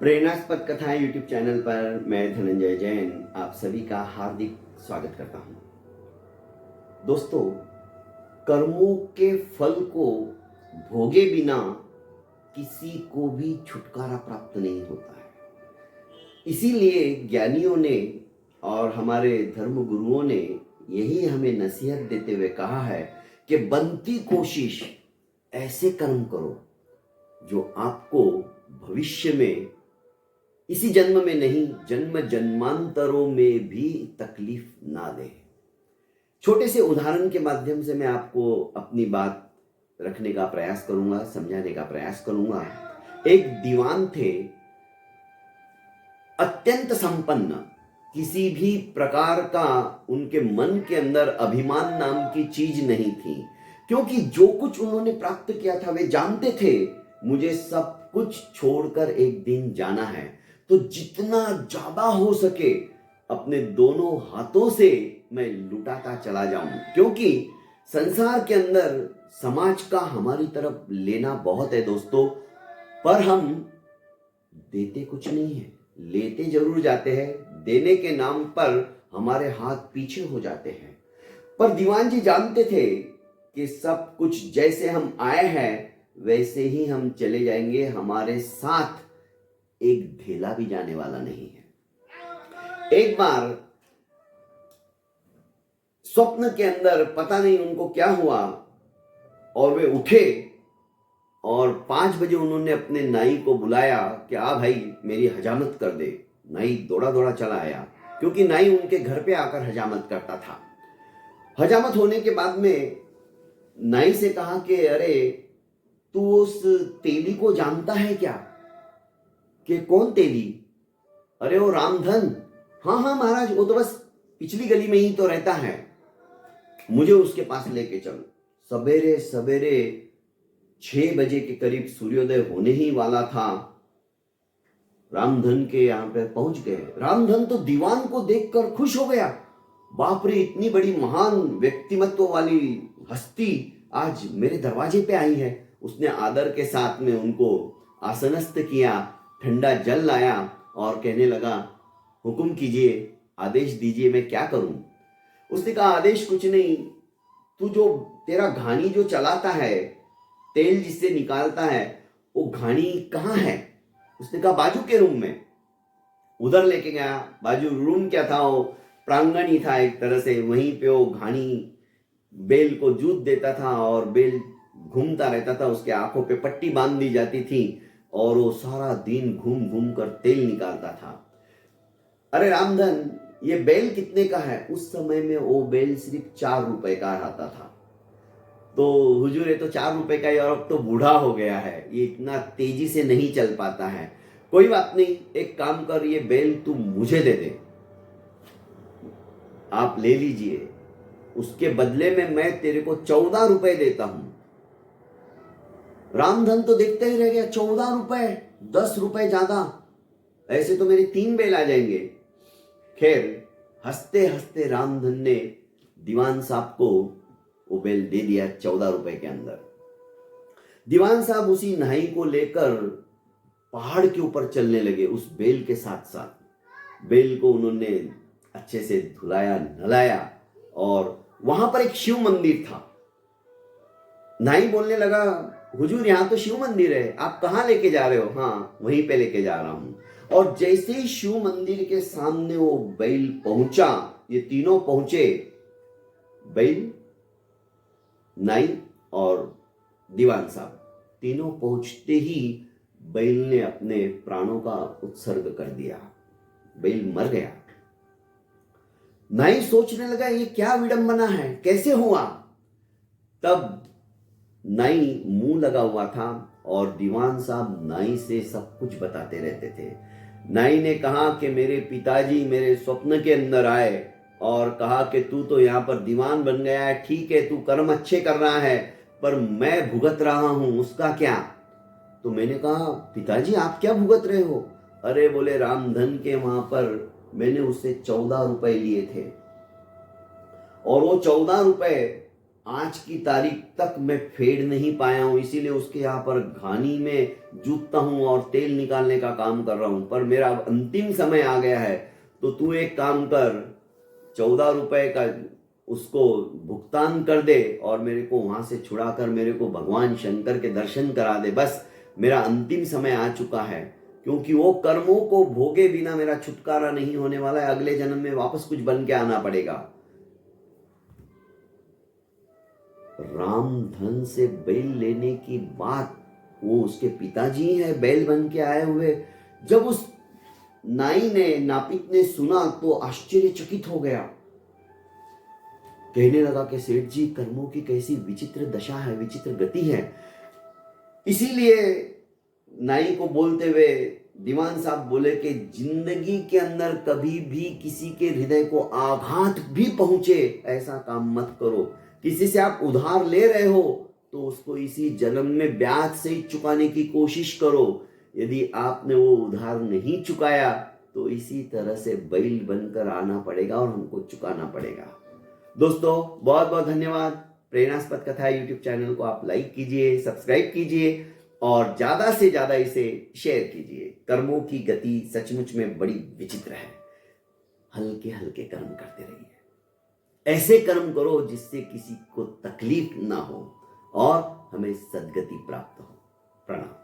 प्रेरणास्पद कथाएं YouTube channel पर मैं धनंजय जैन आप सभी का हार्दिक स्वागत करता हूं। दोस्तों, कर्मों के फल को भोगे बिना किसी को भी छुटकारा प्राप्त नहीं होता है। इसीलिए ज्ञानियों ने और हमारे धर्म गुरुओं ने यही हमें नसीहत देते हुए कहा है कि बनती कोशिश ऐसे कर्म करो जो आपको भविष्य में, इसी जन्म में नहीं, जन्म जन्मांतरों में भी तकलीफ ना दे। छोटे से उदाहरण के माध्यम से मैं आपको अपनी बात रखने का प्रयास करूंगा, समझाने का प्रयास करूंगा। एक दीवान थे, अत्यंत संपन्न, किसी भी प्रकार का उनके मन के अंदर अभिमान नाम की चीज नहीं थी, क्योंकि जो कुछ उन्होंने प्राप्त किया था वे जानते थे मुझे सब कुछ छोड़कर एक दिन जाना है, तो जितना ज्यादा हो सके अपने दोनों हाथों से मैं लुटाता चला जाऊं, क्योंकि संसार के अंदर समाज का हमारी तरफ लेना बहुत है दोस्तों, पर हम देते कुछ नहीं है। लेते जरूर जाते हैं, देने के नाम पर हमारे हाथ पीछे हो जाते हैं। पर दीवान जी जानते थे कि सब कुछ जैसे हम आए हैं वैसे ही हम चले जाएंगे, हमारे साथ एक ढेला भी जाने वाला नहीं है। एक बार स्वप्न के अंदर पता नहीं उनको क्या हुआ और वे उठे और 5 बजे उन्होंने अपने नाई को बुलाया कि आ भाई मेरी हजामत कर दे। नाई दौड़ा दौड़ा चला आया, क्योंकि नाई उनके घर पे आकर हजामत करता था। हजामत होने के बाद में नाई से कहा कि अरे तू उस तेली को जानता है क्या? कि कौन तेली? अरे वो रामधन। हाँ हाँ महाराज, वो तो बस पिछली गली में ही तो रहता है, मुझे उसके पास लेके चलो। सवेरे सवेरे 6 बजे के करीब सूर्योदय होने ही वाला था, रामधन के यहां पे पहुंच गए। रामधन तो दीवान को देखकर खुश हो गया। बाप रे, इतनी बड़ी महान व्यक्तिमत्व वाली हस्ती आज मेरे दरवाजे पे आई है। उसने आदर के साथ में उनको आसनस्थ किया, ठंडा जल लाया और कहने लगा हुक्म कीजिए, आदेश दीजिए, मैं क्या करूं? उसने कहा आदेश कुछ नहीं, तू जो तेरा घानी जो चलाता है, तेल जिससे निकालता है, वो घानी कहाँ है? उसने कहा बाजू के रूम में। उधर लेके गया। बाजू रूम क्या था, वो प्रांगण ही था एक तरह से। वहीं पे वो घानी बेल को जूत देता था और बेल घूमता रहता था, उसके आंखों पे पट्टी बांध दी जाती थी और वो सारा दिन घूम घूम कर तेल निकालता था। अरे रामधन, ये बेल कितने का है? उस समय में वो बेल सिर्फ 4 रुपए का आता था। तो हुजूर, ये तो 4 रुपए का ही, और अब तो बूढ़ा हो गया है, ये इतना तेजी से नहीं चल पाता है। कोई बात नहीं, एक काम कर, ये बेल तू मुझे दे दे, आप ले लीजिए, उसके बदले में मैं तेरे को 14 रुपए देता हूं। रामधन तो देखते ही रह गया, 14 रुपए, 10 रुपए ज्यादा, ऐसे तो मेरे 3 बेल आ जाएंगे। खैर, हंसते हंसते रामधन ने दीवान साहब को वो बेल दे दिया 14 रुपए के अंदर। दीवान साहब उसी नाई को लेकर पहाड़ के ऊपर चलने लगे। उस बेल के साथ साथ बेल को उन्होंने अच्छे से धुलाया, नहलाया, और वहां पर एक शिव मंदिर था। नाई बोलने लगा हुजूर, यहां तो शिव मंदिर है, आप कहां लेके जा रहे हो? हाँ, वहीं पे लेके जा रहा हूं। और जैसे ही शिव मंदिर के सामने वो बैल पहुंचा, ये तीनों पहुंचे, बैल, नाई और दीवान साहब, तीनों पहुंचते ही बैल ने अपने प्राणों का उत्सर्ग कर दिया। बैल मर गया। नाई सोचने लगा ये क्या विडंबना है, कैसे हुआ? तब नाई मुंह लगा हुआ था और दीवान साहब नाई से सब कुछ बताते रहते थे। नाई ने कहा कि मेरे पिताजी मेरे स्वप्न के अंदर आए और कहा कि तू तो यहाँ पर दीवान बन गया है, ठीक है, तू कर्म अच्छे कर रहा है, पर मैं भुगत रहा हूं, उसका क्या? तो मैंने कहा पिताजी आप क्या भुगत रहे हो? अरे बोले, रामधन के वहां पर मैंने उससे 14 रुपए लिए थे और वो 14 रुपए आज की तारीख तक मैं फेड नहीं पाया हूं, इसीलिए उसके यहाँ पर घानी में जूतता हूं और तेल निकालने का काम कर रहा हूं। पर मेरा अब अंतिम समय आ गया है, तो तू एक काम कर, 14 रुपए का उसको भुगतान कर दे और मेरे को वहां से छुड़ाकर मेरे को भगवान शंकर के दर्शन करा दे। बस मेरा अंतिम समय आ चुका है, क्योंकि वो कर्मों को भोगे बिना मेरा छुटकारा नहीं होने वाला है। अगले जन्म में वापस कुछ बन के आना पड़ेगा। रामधन से बैल लेने की बात, वो उसके पिताजी है बैल बन के आए हुए। जब उस नाई ने, नापित ने सुना तो आश्चर्यचकित हो गया। कहने लगा कि सेठ जी, कर्मों की कैसी विचित्र दशा है, विचित्र गति है। इसीलिए नाई को बोलते हुए दीवान साहब बोले कि जिंदगी के अंदर कभी भी किसी के हृदय को आघात भी पहुंचे ऐसा काम मत करो। किसी से आप उधार ले रहे हो तो उसको इसी जन्म में ब्याज से ही चुकाने की कोशिश करो। यदि आपने वो उधार नहीं चुकाया तो इसी तरह से बैल बनकर आना पड़ेगा और हमको चुकाना पड़ेगा। दोस्तों, बहुत बहुत धन्यवाद। प्रेरणास्पद कथा यूट्यूब चैनल को आप लाइक कीजिए, सब्सक्राइब कीजिए और ज्यादा से ज्यादा इसे शेयर कीजिए। कर्मों की गति सचमुच में बड़ी विचित्र है। हल्के हल्के कर्म करते रहिए, ऐसे कर्म करो जिससे किसी को तकलीफ ना हो और हमें सद्गति प्राप्त हो। प्रणाम।